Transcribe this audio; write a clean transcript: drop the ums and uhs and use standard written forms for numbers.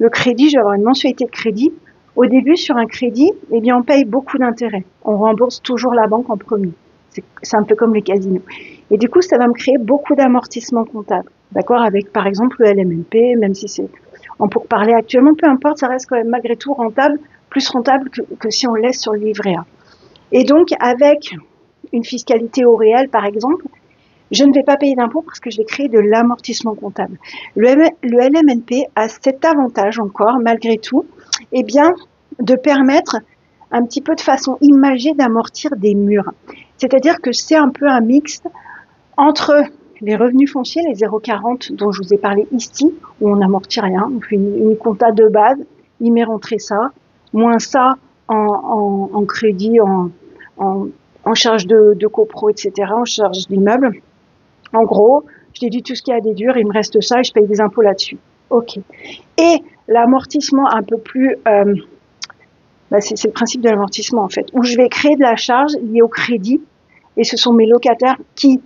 Le crédit, je vais avoir une mensualité de crédit. Au début, sur un crédit, eh bien, on paye beaucoup d'intérêts. On rembourse toujours la banque en premier. C'est un peu comme les casinos. Et du coup, ça va me créer beaucoup d'amortissements comptables. D'accord? Avec, par exemple, le LMNP, même si c'est en pourparlers actuellement, peu importe, ça reste quand même malgré tout rentable, plus rentable que si on le laisse sur le livret A. Et donc, avec une fiscalité au réel, par exemple, je ne vais pas payer d'impôts parce que je vais créer de l'amortissement comptable. Le LMNP a cet avantage encore, malgré tout, eh bien, de permettre un petit peu de façon imagée d'amortir des murs. C'est-à-dire que c'est un peu un mix entre les revenus fonciers, les 0,40 dont je vous ai parlé ici, où on n'amortit rien, on fait une compta de base, il m'est rentré ça, moins ça en crédit, en charge de copro, etc., en charge d'immeuble. En gros, je déduis tout ce qu'il y a à déduire, il me reste ça et je paye des impôts là-dessus. Ok. Et l'amortissement un peu plus... c'est le principe de l'amortissement en fait, où je vais créer de la charge liée au crédit et ce sont mes locataires qui